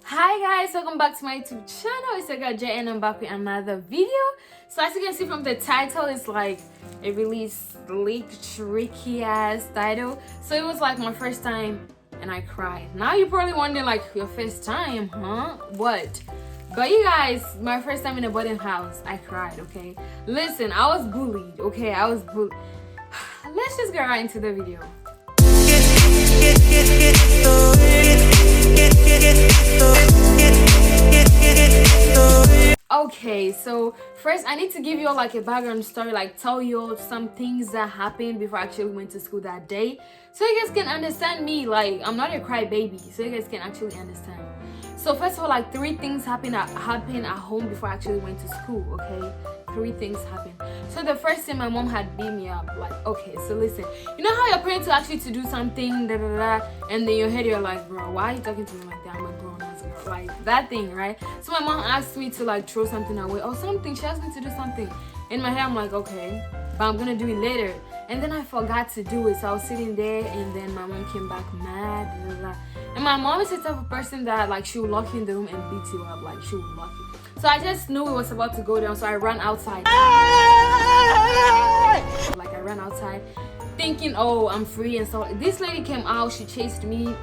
Hi guys, welcome back to my YouTube channel. It's your girl Jhay and I'm back with another video. So as you can see from the title, it's like a really sleek, tricky ass title. So it was like my first time and I cried. Now you're probably wondering like, your first time, huh? What? But you guys, my first time in a boarding house, I cried, okay? Listen, I was bullied, okay? I was bullied. Let's just get right into the video. Okay, so first I need to give you all like a background story, like tell you all some things that happened before I actually went to school that day, so you guys can understand me. Like, I'm not a crybaby, so you guys can actually understand. So first of all, like 3 things happened at home before I actually went to school, okay? 3 things happened. So the first thing, my mom had beat me up. Like, okay, so listen, you know how your parents will ask you to do something, da da da, and then your head you're like, bro, why are you talking to me like that? I'm a grown ass girl, like that thing, right? So my mom asked me to like throw something away or something. She asked me to do something. In my head, I'm like, okay, but I'm gonna do it later. And then I forgot to do it. So I was sitting there, and then my mom came back mad, da, da, da. And my mom is the type of person that like she would lock you in the room and beat you up. Like, she would lock you. So I just knew it was about to go down, so I ran outside. Like, I ran outside thinking, oh, I'm free and stuff. This lady came out, she chased me.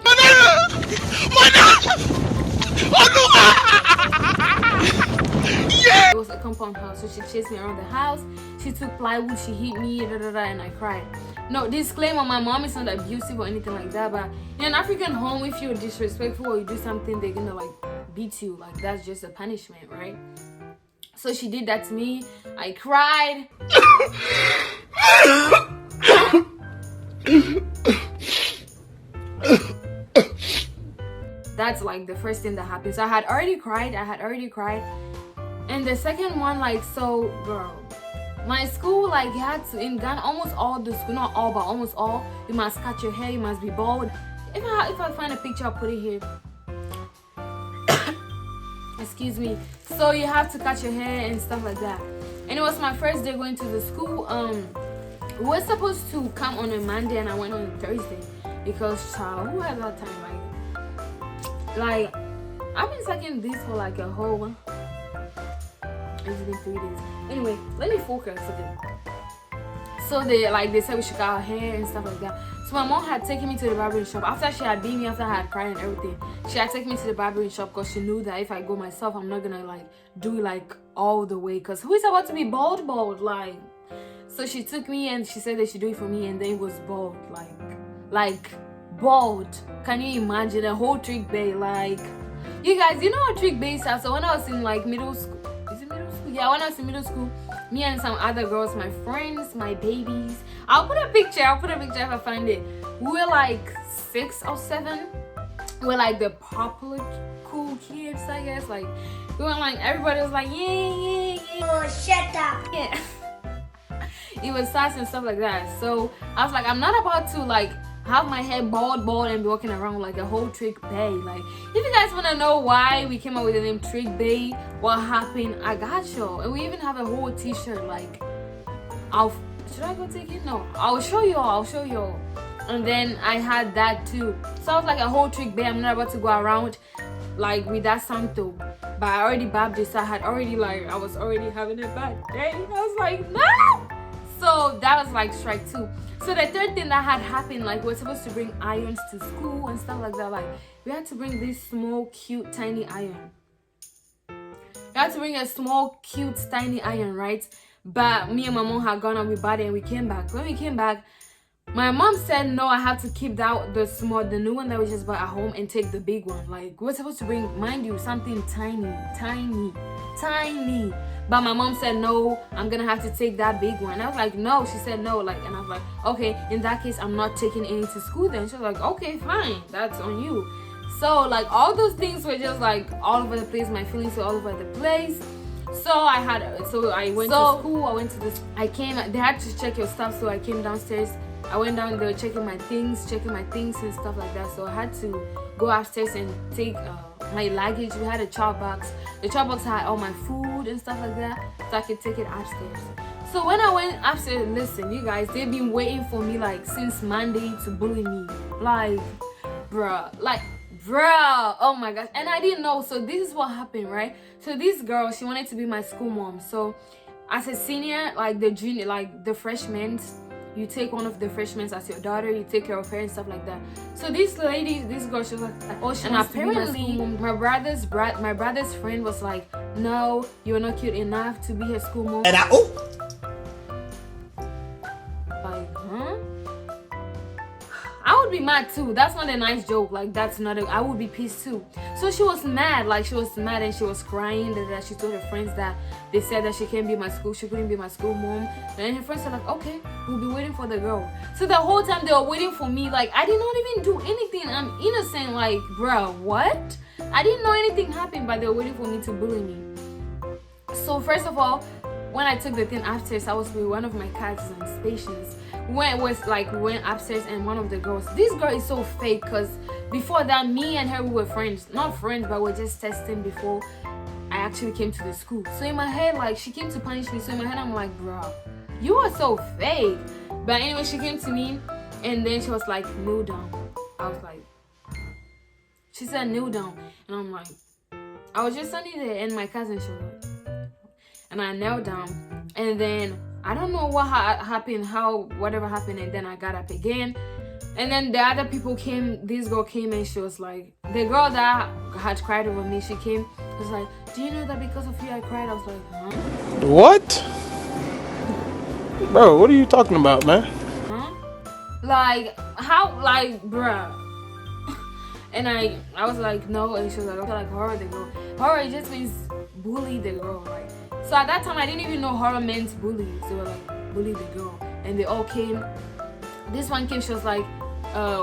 It was a compound house, so she chased me around the house. She took plywood, she hit me, da, da, da, and I cried. No, disclaimer, my mom is not abusive or anything like that, but in an African home, if you're disrespectful or you do something, they're gonna like beat you. Like, that's just a punishment, right? So she did that to me. I cried. That's like the first thing that happened. So I had already cried. And the second one, like, so girl, my school, like, you had to, in Ghana, almost all the school, not all, but almost all, you must cut your hair, you must be bald. If I find a picture, I'll put it here. Excuse me. So you have to cut your hair and stuff like that. And it was my first day going to the school. We were supposed to come on a Monday and I went on a Thursday because child, who has that time? Like I've been sucking this for like a whole, it's been 3 days. Anyway, let me focus again. So they said we should cut our hair and stuff like that. So my mom had taken me to the barbering shop after she had beat me, after I had cried and everything. She had taken me to the barbering shop because she knew that if I go myself, I'm not gonna like do it like all the way. Cause who is about to be bald like? So she took me and she said they should do it for me, and then it was bald, like bald. Can you imagine a whole trick bay? Like, you guys, you know what trick bays are? So when I was in like middle school, is it middle school? Yeah, when I was in middle school, me and some other girls, my friends, my babies, I'll put a picture if I find it. We were like 6 or 7. We're like the popular cool kids, I guess. Like, we were like, everybody was like, yeah. Oh, shut up. Yeah. It was sass and stuff like that. So I was like, I'm not about to like have my hair bald and be walking around like a whole trick bay. Like, if you guys want to know why we came up with the name Trick Bay, what happened, I got you. And we even have a whole t-shirt. Like, should I go take it? No, I'll show you all. And then I had that too. So I was like a whole trick bay. I'm not about to go around like with that santo, but I already babbed this. I was already having a bad day. I was like, no. So that was like strike 2. So the third thing that had happened, like, we're supposed to bring irons to school and stuff like that. Like, we had to bring this small, cute, tiny iron. We had to bring a small, cute, tiny iron, right? But me and my mom had gone out with Buddy and we came back. When we came back, my mom said, no, I have to keep the new one that we just bought at home and take the big one. Like, we're supposed to bring, mind you, something tiny. But my mom said, no, I'm gonna have to take that big one. And I was like, no. She said no. Like, and I was like, okay, in that case, I'm not taking any to school then. She was like, okay, fine, that's on you. So like all those things were just like all over the place. My feelings were all over the place. So I went to school. They had to check your stuff, so I came downstairs. I went down, they were checking my things and stuff like that. So I had to go upstairs and take my luggage. We had a chop box. The chop box had all my food and stuff like that, so I could take it upstairs. So when I went upstairs, listen, you guys, they've been waiting for me like since Monday to bully me. Like, bruh, like Bro, oh my gosh. And I didn't know. So this is what happened, right? So this girl, she wanted to be my school mom. So as a senior, like the junior, like the freshmen, you take one of the freshmen as your daughter, you take care of her and stuff like that. So this lady, this girl, she was like, oh, she wants to be my school mom. My brother's friend was like, no, you're not cute enough to be her school mom. And like, huh? I would be mad too. That's not a nice joke. Like, that's not I would be pissed too. So she was mad. Like, she was mad and she was crying that she told her friends that they said that she couldn't be my school mom. And her friends said like, okay, we'll be waiting for the girl. So the whole time they were waiting for me, like, I did not even do anything. I'm innocent. Like, bro, what? I didn't know anything happened, but they were waiting for me to bully me. So first of all, when I took the thing upstairs, I was with one of my cousins, Patience. We went upstairs and one of the girls, this girl is so fake, because before that, me and her, we were friends. Not friends, but we were just testing before I actually came to the school. So in my head, like, she came to punish me. So in my head, I'm like, bro, you are so fake. But anyway, she came to me and then she was like, kneel down. I was like, she said kneel down. And I'm like, I was just standing there and my cousin showed up. And I knelt down. And then I don't know what happened, whatever happened, and then I got up again. And then the other people came, this girl came and she was like, the girl that had cried over me, she came, was like, do you know that because of you I cried? I was like, huh? What? Bro, what are you talking about, man? Huh? Like, how, like, bruh. And I was like, no, and she was like, okay, like, horror the girl. Horror, it just means bully the girl, right? So at that time, I didn't even know horror meant bully. So they were like, bully the girl. And they all came. This one came, she was like,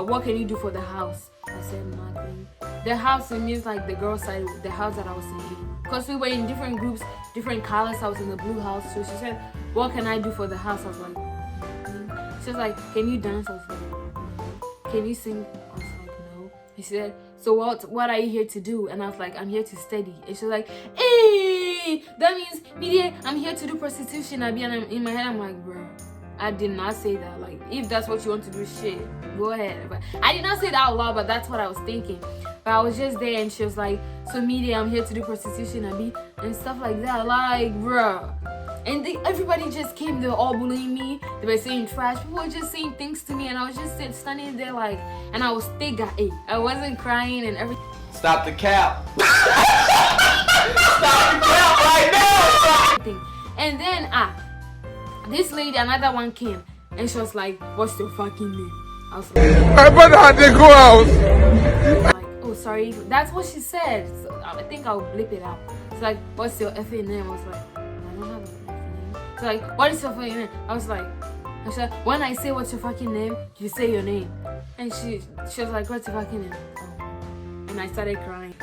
what can you do for the house? I said, nothing. The house, it means like the girl side, the house that I was in. Because we were in different groups, different colors. I was in the blue house. So she said, what can I do for the house? I was like, nothing. She was like, can you dance? I was like, no. Can you sing? I was like, no. She said, so what are you here to do? And I was like, I'm here to study. And she was like, hey, that means, media, I'm here to do prostitution. And in my head, I'm like, bro, I did not say that. Like, if that's what you want to do, shit, go ahead. But I did not say that out loud, but that's what I was thinking. But I was just there and she was like, so media, I'm here to do prostitution and stuff like that. Like, bro. And everybody just came, they were all bullying me. They were saying trash. People were just saying things to me and I was just standing there like, and I was still I wasn't crying and everything. Stop the cap. Stop the cap right now. And then this lady, another one came and she was like, what's your fucking name? I was like, I better have to go out. Like, oh, sorry. That's what she said. So I think I'll blip it out. It's like, what's your effing name? I was like, I don't have a effing name. It's like, what is your fucking name? I was like, when I say what's your fucking name, you say your name. And she was like, what's your fucking name? Oh. And I started crying.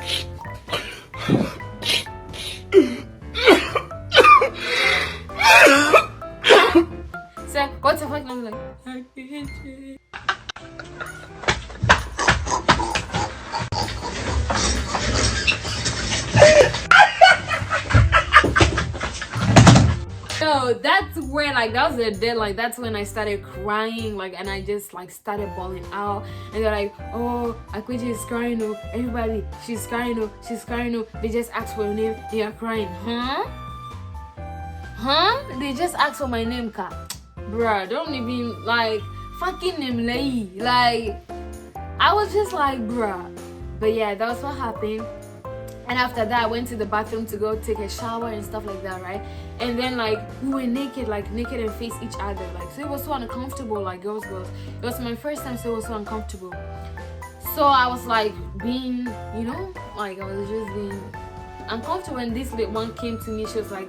So, what's your fucking name? I'm like, akpejhay. So that's when, like, that was the day, like, that's when I started crying, like, and I just, like, started bawling out. And they're like, oh, Akpejhay is crying, oh, everybody, she's crying, oh, she's crying, oh. They just asked for your name, and you're crying, huh? Huh? They just asked for my name, ka. Bruh, don't even, like, fucking name lay. Like, I was just like, bruh. But yeah, that was what happened. And after that, I went to the bathroom to go take a shower and stuff like that, right? And then, like, we were naked and face each other. Like, so it was so uncomfortable, like, girls. It was my first time, so it was so uncomfortable. So I was, like, being, you know, like, I was just being uncomfortable. And this one came to me, she was like,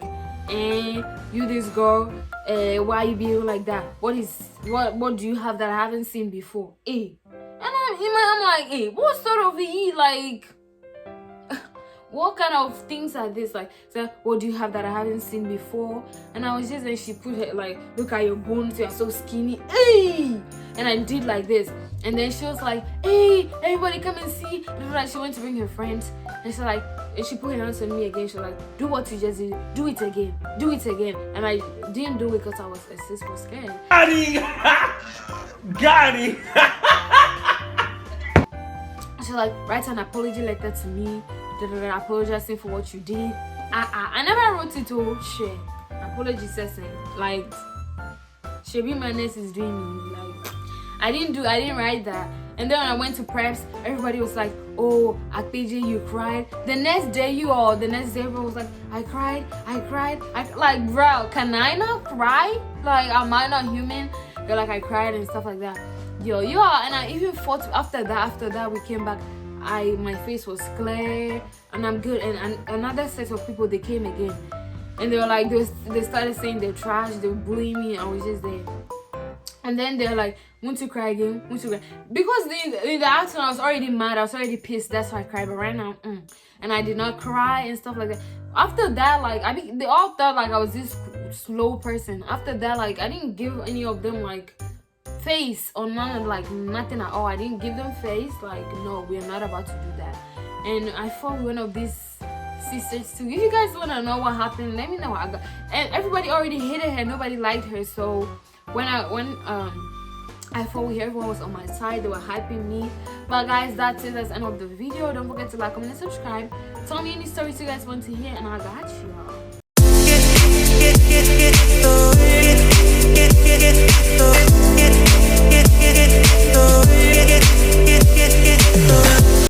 you this girl, why you being like that? What do you have that I haven't seen before? And I'm like, what sort of like, what kind of things are this? Like, so what do you have that I haven't seen before? And I was just, and she put it like, look at your bones, you're so skinny. And I did like this. And then she was like, hey, everybody come and see. She went to bring her friends. And she like, and she put her hands on me again. She was like, do what you just did. Do it again. Do it again. And I didn't do it because I was scared. Got him. She She's like, write an apology letter to me, apologizing for what you did. I never wrote it to share. Apology session. Like, Shebi Manes is doing me. Like, I didn't write that. And then when I went to preps, everybody was like, oh, Akpejje, you cried. The next day, everyone was like, I cried. Like, bro, can I not cry? Like, am I not human? They're like, I cried and stuff like that. Yo, and I even fought after that we came back. My face was clear and I'm good. And another set of people, they came again. And they were like, they started saying they're trash, they were bullying me. I was just there. And then they're like, want to cry again? Want to cry? Because in the afternoon, I was already mad. I was already pissed. That's why I cried. But right now, and I did not cry and stuff like that. After that, like, they all thought like I was this slow person. After that, like, I didn't give any of them like face or none, like nothing at all. I didn't give them face. Like, no, we are not about to do that. And I fought one of these sisters too. If you guys want to know what happened, let me know. And everybody already hated her. Nobody liked her. So when I fought with her, everyone was on my side. They were hyping me. But guys, that's it. That's the end of the video. Don't forget to like, comment, and subscribe. Tell me any stories you guys want to hear, and I got you.